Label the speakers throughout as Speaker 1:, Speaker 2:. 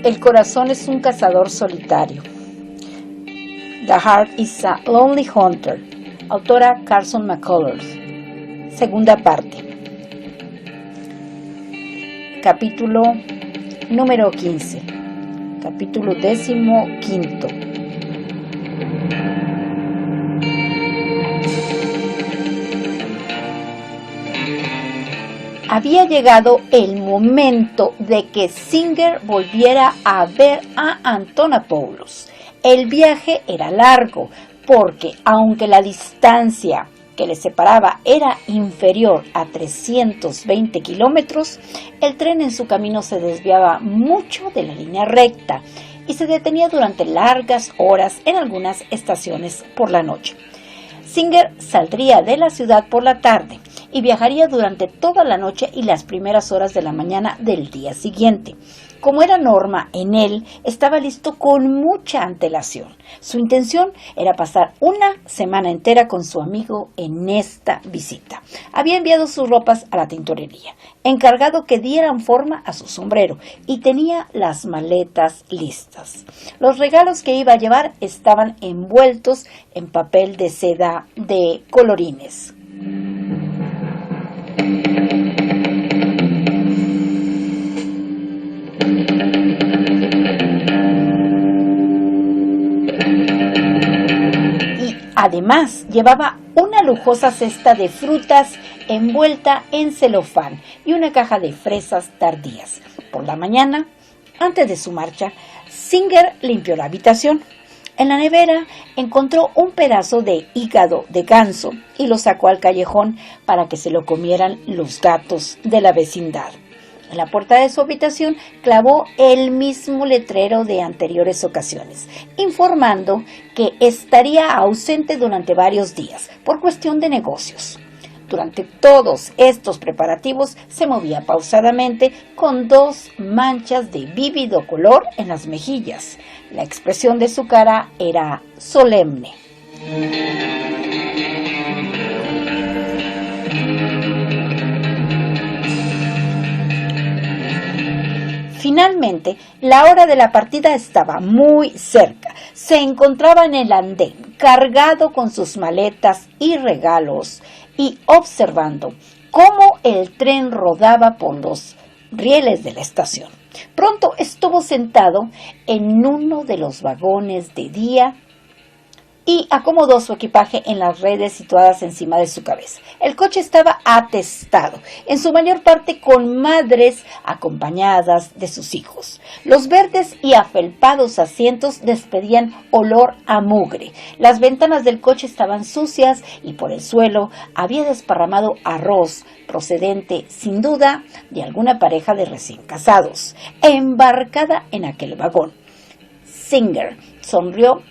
Speaker 1: El corazón es un cazador solitario. The Heart is a Lonely Hunter. Autora Carson McCullers. Segunda parte. Capítulo número 15. Capítulo 15. Había llegado el momento de que Singer volviera a ver a Antonopoulos. El viaje era largo, porque aunque la distancia que le separaba era inferior a 320 kilómetros, el tren en su camino se desviaba mucho de la línea recta y se detenía durante largas horas en algunas estaciones por la noche. Singer saldría de la ciudad por la tarde y viajaría durante toda la noche y las primeras horas de la mañana del día siguiente. Como era norma en él, estaba listo con mucha antelación. Su intención era pasar una semana entera con su amigo en esta visita. Había enviado sus ropas a la tintorería, encargado que dieran forma a su sombrero, y tenía las maletas listas. Los regalos que iba a llevar estaban envueltos en papel de seda de colorines. Además, llevaba una lujosa cesta de frutas envuelta en celofán y una caja de fresas tardías. Por la mañana, antes de su marcha, Singer limpió la habitación. En la nevera encontró un pedazo de hígado de ganso y lo sacó al callejón para que se lo comieran los gatos de la vecindad. En la puerta de su habitación clavó el mismo letrero de anteriores ocasiones, informando que estaría ausente durante varios días por cuestión de negocios. Durante todos estos preparativos se movía pausadamente con 2 manchas de vívido color en las mejillas. La expresión de su cara era solemne. Finalmente, la hora de la partida estaba muy cerca. Se encontraba en el andén, cargado con sus maletas y regalos, y observando cómo el tren rodaba por los rieles de la estación. Pronto estuvo sentado en uno de los vagones de día y acomodó su equipaje en las redes situadas encima de su cabeza. El coche estaba atestado, en su mayor parte con madres acompañadas de sus hijos. Los verdes y afelpados asientos despedían olor a mugre. Las ventanas del coche estaban sucias y por el suelo había desparramado arroz procedente, sin duda, de alguna pareja de recién casados, embarcada en aquel vagón. Singer sonrió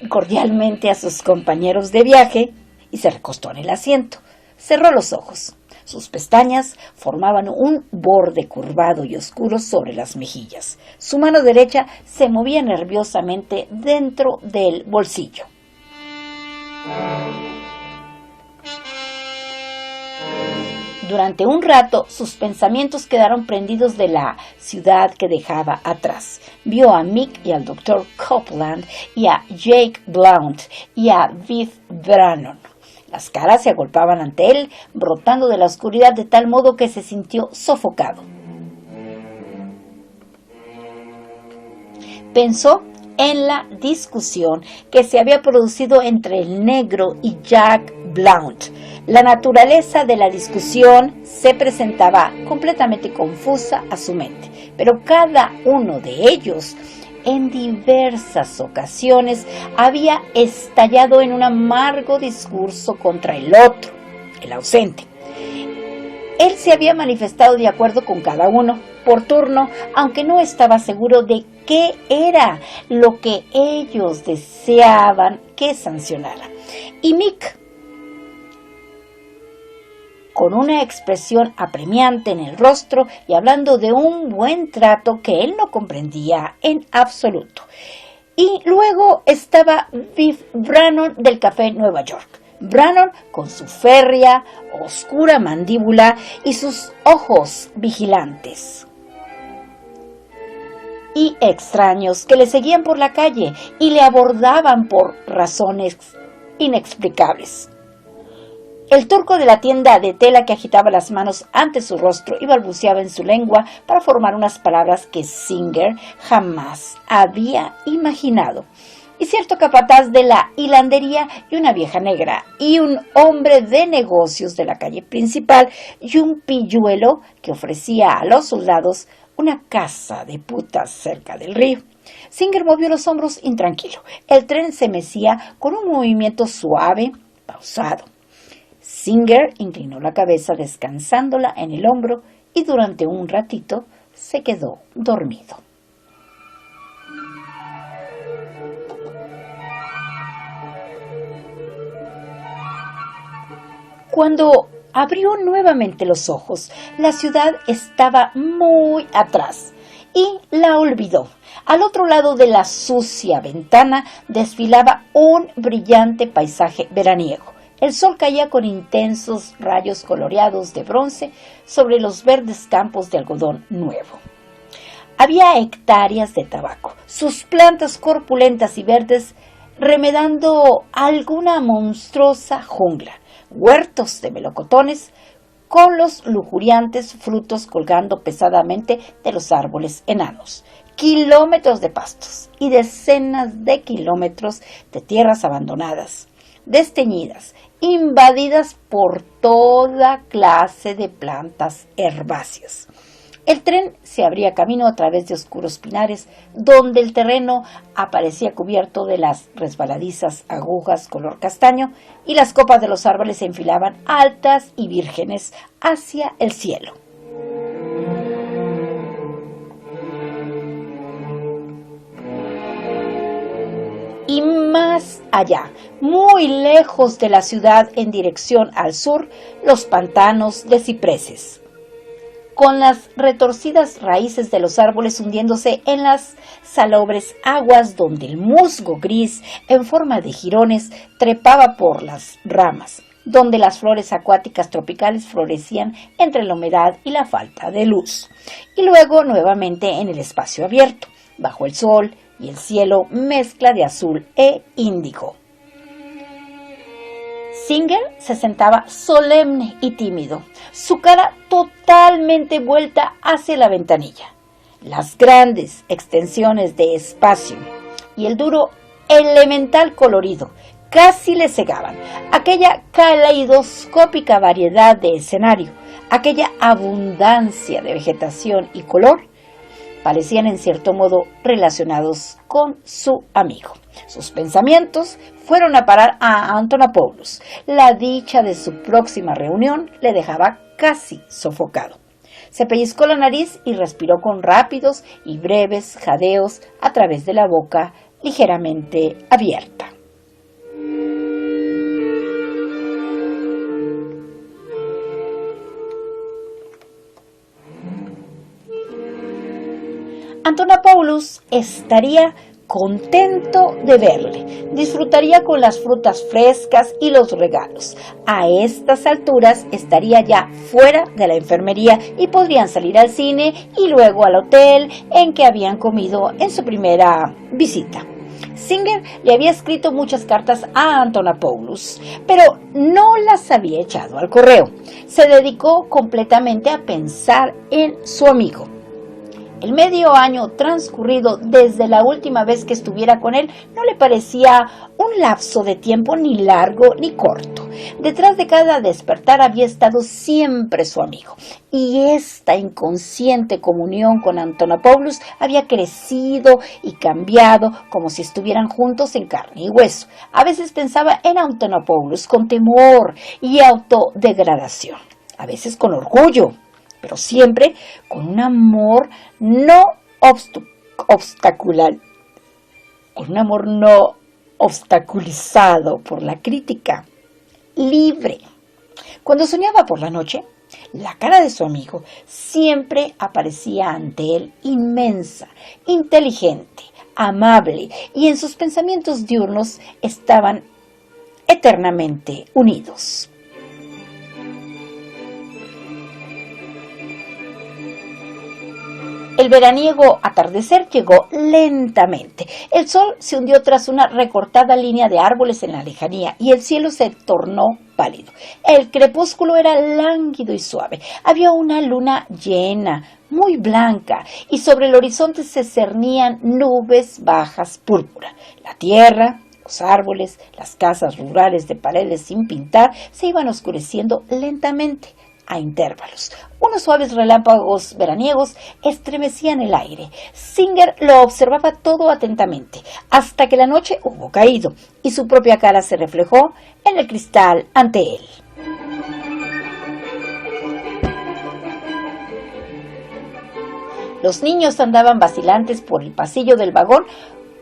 Speaker 1: cordialmente a sus compañeros de viaje y se recostó en el asiento. Cerró los ojos. Sus pestañas formaban un borde curvado y oscuro sobre las mejillas. Su mano derecha se movía nerviosamente dentro del bolsillo. Durante un rato, sus pensamientos quedaron prendidos de la ciudad que dejaba atrás. Vio a Mick y al Dr. Copeland y a Jake Blount y a Viv Brannon. Las caras se agolpaban ante él, brotando de la oscuridad de tal modo que se sintió sofocado. Pensó en la discusión que se había producido entre el negro y Jack Blount. La naturaleza de la discusión se presentaba completamente confusa a su mente, pero cada uno de ellos en diversas ocasiones había estallado en un amargo discurso contra el otro, el ausente. Él se había manifestado de acuerdo con cada uno, por turno, aunque no estaba seguro de qué era lo que ellos deseaban que sancionara. Y Mick, con una expresión apremiante en el rostro y hablando de un buen trato que él no comprendía en absoluto. Y luego estaba Viv Brannon del Café Nueva York. Brannon con su férrea, oscura mandíbula y sus ojos vigilantes. Y extraños que le seguían por la calle y le abordaban por razones inexplicables. El turco de la tienda de tela que agitaba las manos ante su rostro y balbuceaba en su lengua para formar unas palabras que Singer jamás había imaginado. Y cierto capataz de la hilandería y una vieja negra y un hombre de negocios de la calle principal y un pilluelo que ofrecía a los soldados una casa de putas cerca del río. Singer movió los hombros intranquilo. El tren se mecía con un movimiento suave, pausado. Singer inclinó la cabeza descansándola en el hombro y durante un ratito se quedó dormido. Cuando abrió nuevamente los ojos, la ciudad estaba muy atrás y la olvidó. Al otro lado de la sucia ventana desfilaba un brillante paisaje veraniego. El sol caía con intensos rayos coloreados de bronce sobre los verdes campos de algodón nuevo. Había hectáreas de tabaco, sus plantas corpulentas y verdes remedando alguna monstruosa jungla, huertos de melocotones con los lujuriantes frutos colgando pesadamente de los árboles enanos, kilómetros de pastos y decenas de kilómetros de tierras abandonadas, desteñidas, invadidas por toda clase de plantas herbáceas. El tren se abría camino a través de oscuros pinares, donde el terreno aparecía cubierto de las resbaladizas agujas color castaño y las copas de los árboles se enfilaban altas y vírgenes hacia el cielo. Y más allá, muy lejos de la ciudad en dirección al sur, los pantanos de cipreses, con las retorcidas raíces de los árboles hundiéndose en las salobres aguas donde el musgo gris en forma de jirones trepaba por las ramas, donde las flores acuáticas tropicales florecían entre la humedad y la falta de luz, y luego nuevamente en el espacio abierto, bajo el sol y el cielo mezcla de azul e índigo. Singer se sentaba solemne y tímido, su cara totalmente vuelta hacia la ventanilla. Las grandes extensiones de espacio y el duro elemental colorido casi le cegaban. Aquella caleidoscópica variedad de escenario, aquella abundancia de vegetación y color, parecían en cierto modo relacionados con su amigo. Sus pensamientos fueron a parar a Antonopoulos. La dicha de su próxima reunión le dejaba casi sofocado. Se pellizcó la nariz y respiró con rápidos y breves jadeos a través de la boca ligeramente abierta. Antonopoulos estaría contento de verle, disfrutaría con las frutas frescas y los regalos. A estas alturas estaría ya fuera de la enfermería y podrían salir al cine y luego al hotel en que habían comido en su primera visita. Singer le había escrito muchas cartas a Antonopoulos, pero no las había echado al correo. Se dedicó completamente a pensar en su amigo. El medio año transcurrido desde la última vez que estuviera con él no le parecía un lapso de tiempo ni largo ni corto. Detrás de cada despertar había estado siempre su amigo, y esta inconsciente comunión con Antonopoulos había crecido y cambiado como si estuvieran juntos en carne y hueso. A veces pensaba en Antonopoulos con temor y autodegradación, a veces con orgullo, pero siempre con un amor no obstaculizado por la crítica, libre. Cuando soñaba por la noche, la cara de su amigo siempre aparecía ante él inmensa, inteligente, amable y en sus pensamientos diurnos estaban eternamente unidos. El veraniego atardecer llegó lentamente. El sol se hundió tras una recortada línea de árboles en la lejanía y el cielo se tornó pálido. El crepúsculo era lánguido y suave. Había una luna llena, muy blanca, y sobre el horizonte se cernían nubes bajas púrpura. La tierra, los árboles, las casas rurales de paredes sin pintar se iban oscureciendo lentamente, a intervalos. Unos suaves relámpagos veraniegos estremecían el aire. Singer lo observaba todo atentamente, hasta que la noche hubo caído y su propia cara se reflejó en el cristal ante él. Los niños andaban vacilantes por el pasillo del vagón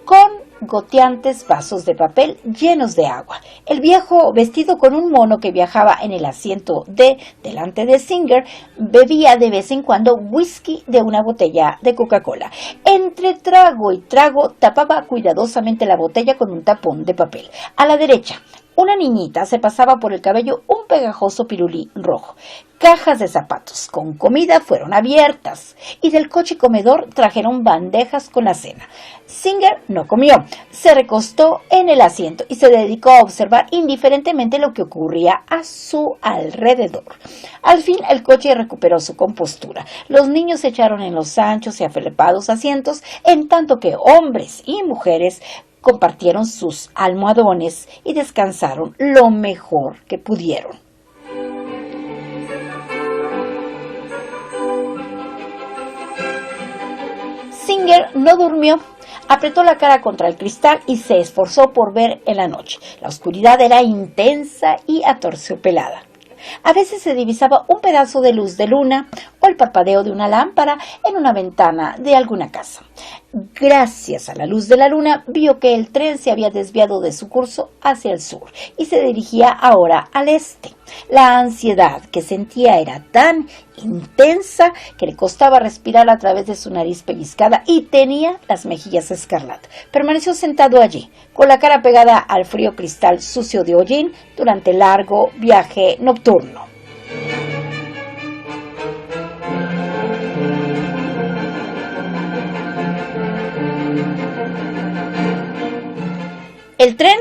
Speaker 1: con goteantes vasos de papel llenos de agua. El viejo, vestido con un mono que viajaba en el asiento delante de Singer, bebía de vez en cuando whisky de una botella de Coca-Cola. Entre trago y trago tapaba cuidadosamente la botella con un tapón de papel. A la derecha, una niñita se pasaba por el cabello un pegajoso pirulí rojo. Cajas de zapatos con comida fueron abiertas y del coche comedor trajeron bandejas con la cena. Singer no comió, se recostó en el asiento y se dedicó a observar indiferentemente lo que ocurría a su alrededor. Al fin el coche recuperó su compostura. Los niños se echaron en los anchos y afelpados asientos, en tanto que hombres y mujeres compartieron sus almohadones y descansaron lo mejor que pudieron. Singer no durmió. Apretó la cara contra el cristal y se esforzó por ver en la noche. La oscuridad era intensa y aterciopelada. A veces se divisaba un pedazo de luz de luna o el parpadeo de una lámpara en una ventana de alguna casa. Gracias a la luz de la luna, vio que el tren se había desviado de su curso hacia el sur y se dirigía ahora al este. La ansiedad que sentía era tan intensa que le costaba respirar a través de su nariz pellizcada y tenía las mejillas escarlata. Permaneció sentado allí, con la cara pegada al frío cristal sucio de hollín durante el largo viaje nocturno. El tren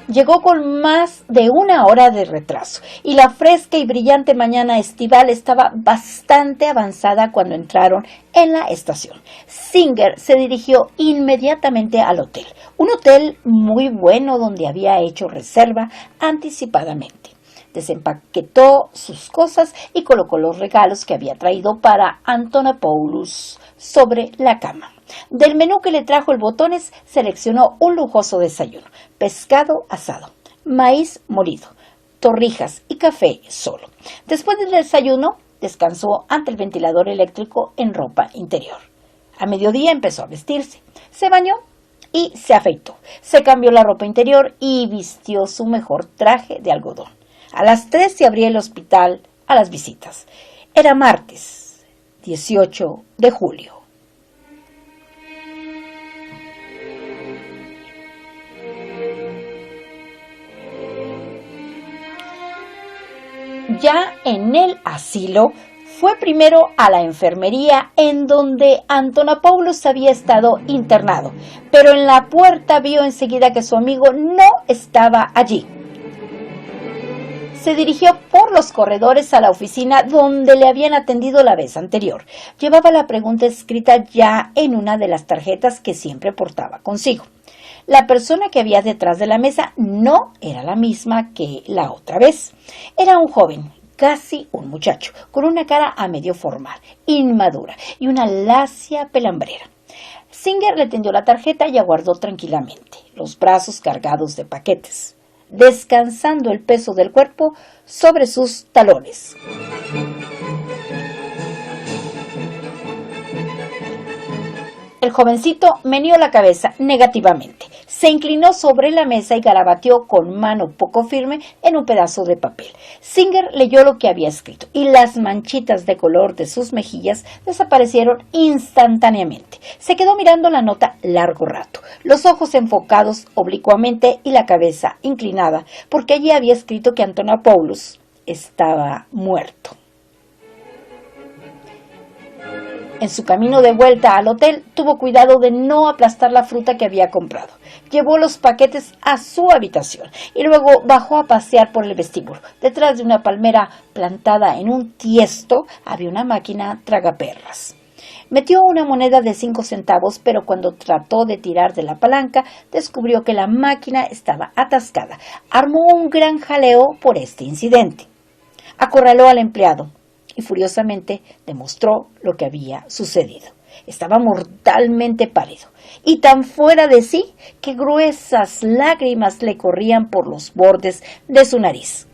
Speaker 1: llegó con más de una hora de retraso y la fresca y brillante mañana estival estaba bastante avanzada cuando entraron en la estación. Singer se dirigió inmediatamente al hotel, un hotel muy bueno donde había hecho reserva anticipadamente. Desempaquetó sus cosas y colocó los regalos que había traído para Antonopoulos sobre la cama. Del menú que le trajo el Botones, seleccionó un lujoso desayuno: pescado asado, maíz molido, torrijas y café solo. Después del desayuno, descansó ante el ventilador eléctrico en ropa interior. A mediodía empezó a vestirse, se bañó y se afeitó. Se cambió la ropa interior y vistió su mejor traje de algodón. A las 3 se abría el hospital a las visitas. Era martes, 18 de julio. Ya en el asilo, fue primero a la enfermería en donde Antonopoulos había estado internado, pero en la puerta vio enseguida que su amigo no estaba allí. Se dirigió por los corredores a la oficina donde le habían atendido la vez anterior. Llevaba la pregunta escrita ya en una de las tarjetas que siempre portaba consigo. La persona que había detrás de la mesa no era la misma que la otra vez. Era un joven, casi un muchacho, con una cara a medio formal, inmadura y una lacia pelambrera. Singer le tendió la tarjeta y aguardó tranquilamente, los brazos cargados de paquetes, descansando el peso del cuerpo sobre sus talones. El jovencito meneó la cabeza negativamente. Se inclinó sobre la mesa y garabateó con mano poco firme en un pedazo de papel. Singer leyó lo que había escrito y las manchitas de color de sus mejillas desaparecieron instantáneamente. Se quedó mirando la nota largo rato, los ojos enfocados oblicuamente y la cabeza inclinada, porque allí había escrito que Antonopoulos estaba muerto. En su camino de vuelta al hotel, tuvo cuidado de no aplastar la fruta que había comprado. Llevó los paquetes a su habitación y luego bajó a pasear por el vestíbulo. Detrás de una palmera plantada en un tiesto había una máquina tragaperras. Metió una moneda de 5 centavos, pero cuando trató de tirar de la palanca, descubrió que la máquina estaba atascada. Armó un gran jaleo por este incidente. Acorraló al empleado y furiosamente demostró lo que había sucedido. Estaba mortalmente pálido y tan fuera de sí que gruesas lágrimas le corrían por los bordes de su nariz.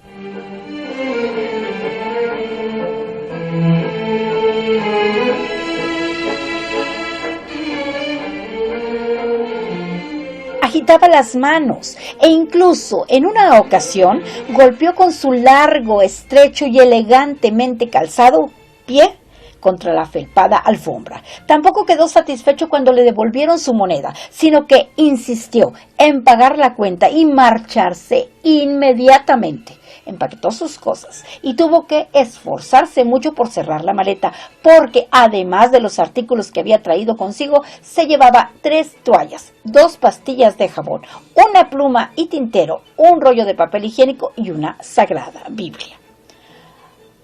Speaker 1: Agitaba las manos e incluso en una ocasión golpeó con su largo, estrecho y elegantemente calzado pie contra la felpada alfombra. Tampoco quedó satisfecho cuando le devolvieron su moneda, sino que insistió en pagar la cuenta y marcharse inmediatamente. Empaquetó sus cosas y tuvo que esforzarse mucho por cerrar la maleta, porque además de los artículos que había traído consigo, se llevaba 3 toallas, 2 pastillas de jabón, una pluma y tintero, un rollo de papel higiénico y una sagrada Biblia.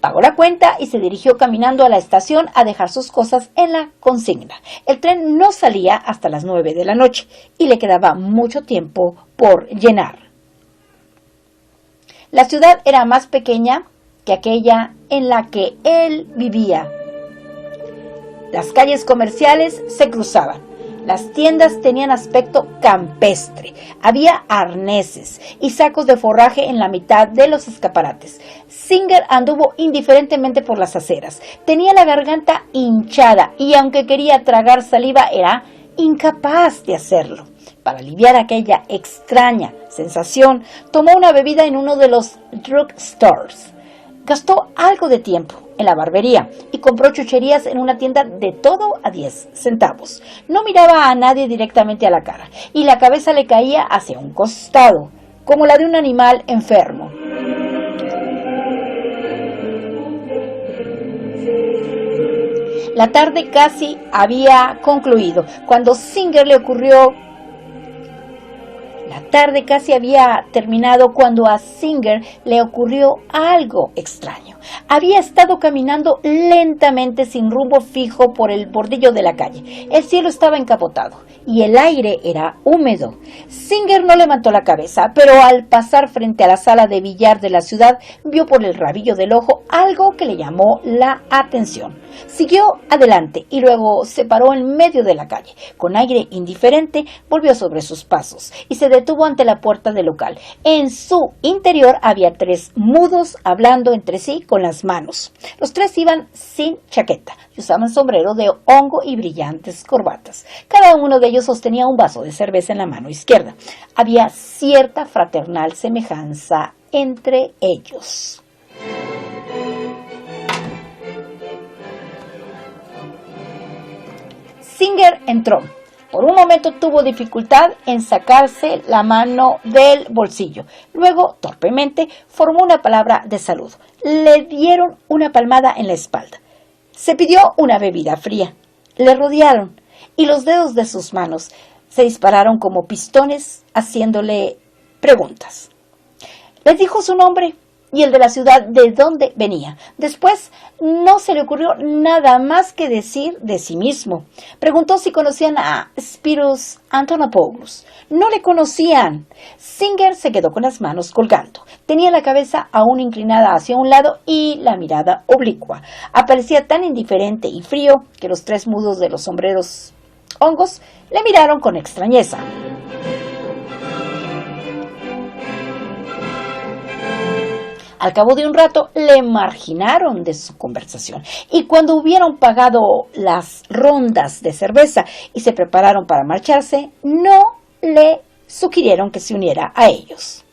Speaker 1: Pagó la cuenta y se dirigió caminando a la estación a dejar sus cosas en la consigna. El tren no salía hasta las 9 de la noche y le quedaba mucho tiempo por llenar. La ciudad era más pequeña que aquella en la que él vivía. Las calles comerciales se cruzaban. Las tiendas tenían aspecto campestre. Había arneses y sacos de forraje en la mitad de los escaparates. Singer anduvo indiferentemente por las aceras. Tenía la garganta hinchada y aunque quería tragar saliva era incapaz de hacerlo. Para aliviar aquella extraña sensación, tomó una bebida en uno de los drugstores. Gastó algo de tiempo en la barbería y compró chucherías en una tienda de todo a 10 centavos. No miraba a nadie directamente a la cara y la cabeza le caía hacia un costado, como la de un animal enfermo. La tarde casi había concluido cuando Singer le ocurrió La tarde casi había terminado cuando a Singer le ocurrió algo extraño. Había estado caminando lentamente sin rumbo fijo por el bordillo de la calle. El cielo estaba encapotado y el aire era húmedo. Singer no levantó la cabeza, pero al pasar frente a la sala de billar de la ciudad, vio por el rabillo del ojo algo que le llamó la atención. Siguió adelante y luego se paró en medio de la calle. Con aire indiferente, volvió sobre sus pasos y se detuvo ante la puerta del local. En su interior había 3 mudos hablando entre sí con las manos. Los 3 iban sin chaqueta y usaban sombrero de hongo y brillantes corbatas. Cada uno de ellos sostenía un vaso de cerveza en la mano izquierda. Había cierta fraternal semejanza entre ellos. Singer entró. Por un momento tuvo dificultad en sacarse la mano del bolsillo. Luego, torpemente, formó una palabra de saludo. Le dieron una palmada en la espalda. Se pidió una bebida fría. Le rodearon y los dedos de sus manos se dispararon como pistones haciéndole preguntas. Le dijo su nombre y el de la ciudad de donde venía. Después no se le ocurrió nada más que decir de sí mismo. Preguntó si conocían a Spyros Antonopoulos. No le conocían. Singer se quedó con las manos colgando. Tenía la cabeza aún inclinada hacia un lado y la mirada oblicua. Aparecía tan indiferente y frío que los 3 mudos de los sombreros hongos le miraron con extrañeza. Al cabo de un rato le marginaron de su conversación y cuando hubieron pagado las rondas de cerveza y se prepararon para marcharse, no le sugirieron que se uniera a ellos.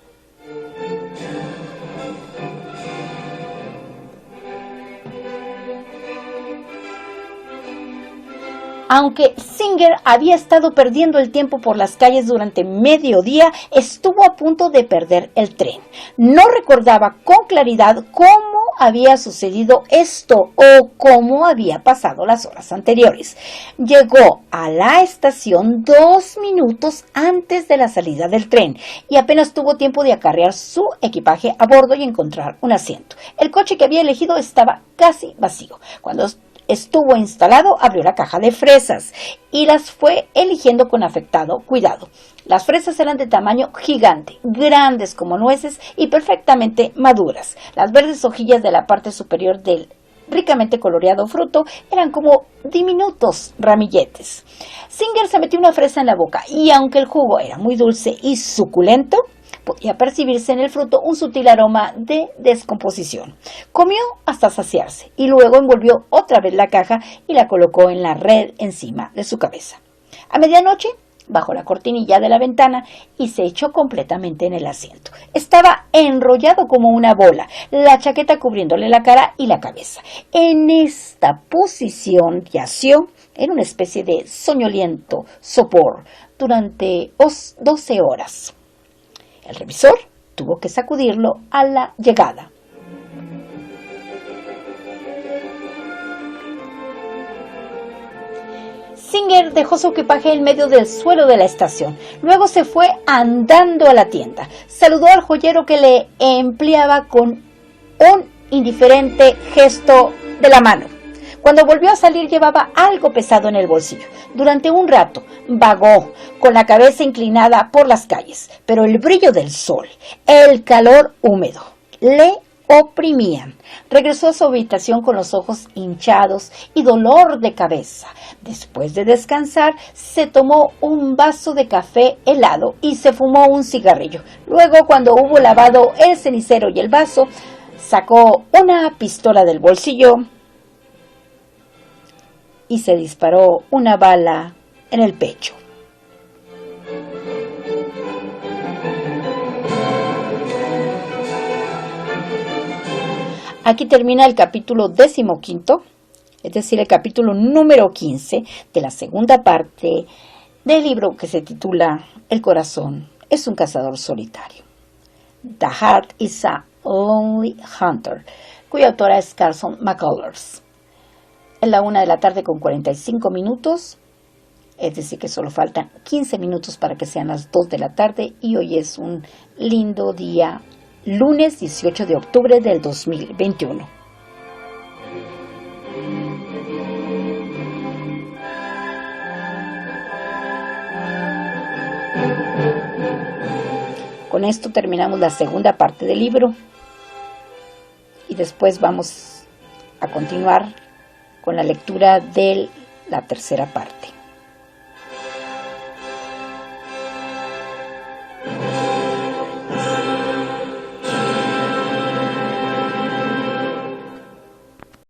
Speaker 1: Aunque Singer había estado perdiendo el tiempo por las calles durante mediodía, estuvo a punto de perder el tren. No recordaba con claridad cómo había sucedido esto o cómo había pasado las horas anteriores. Llegó a la estación 2 minutos antes de la salida del tren y apenas tuvo tiempo de acarrear su equipaje a bordo y encontrar un asiento. El coche que había elegido estaba casi vacío. Cuando estuvo instalado, abrió la caja de fresas y las fue eligiendo con afectado cuidado. Las fresas eran de tamaño gigante, grandes como nueces y perfectamente maduras. Las verdes hojillas de la parte superior del ricamente coloreado fruto eran como diminutos ramilletes. Singer se metió una fresa en la boca y aunque el jugo era muy dulce y suculento, podía percibirse en el fruto un sutil aroma de descomposición. Comió hasta saciarse y luego envolvió otra vez la caja y la colocó en la red encima de su cabeza. A medianoche bajó la cortinilla de la ventana y se echó completamente en el asiento. Estaba enrollado como una bola, la chaqueta cubriéndole la cara y la cabeza. En esta posición yació en una especie de soñoliento sopor durante 12 horas. El revisor tuvo que sacudirlo a la llegada. Singer dejó su equipaje en medio del suelo de la estación. Luego se fue andando a la tienda. Saludó al joyero que le empleaba con un indiferente gesto de la mano. Cuando volvió a salir llevaba algo pesado en el bolsillo. Durante un rato vagó con la cabeza inclinada por las calles, pero el brillo del sol, el calor húmedo, le oprimían. Regresó a su habitación con los ojos hinchados y dolor de cabeza. Después de descansar, se tomó un vaso de café helado y se fumó un cigarrillo. Luego, cuando hubo lavado el cenicero y el vaso, sacó una pistola del bolsillo y se disparó una bala en el pecho. Aquí termina el capítulo 15, es decir, el capítulo número 15 de la segunda parte del libro que se titula El corazón es un cazador solitario. The Heart is a Lonely Hunter, cuya autora es Carson McCullers. Es la 1:45 p.m, es decir que solo faltan 15 minutos para que sean las 2 p.m. y hoy es un lindo día, lunes 18 de octubre del 2021. Con esto terminamos la segunda parte del libro y después vamos a continuar con la lectura de la tercera parte.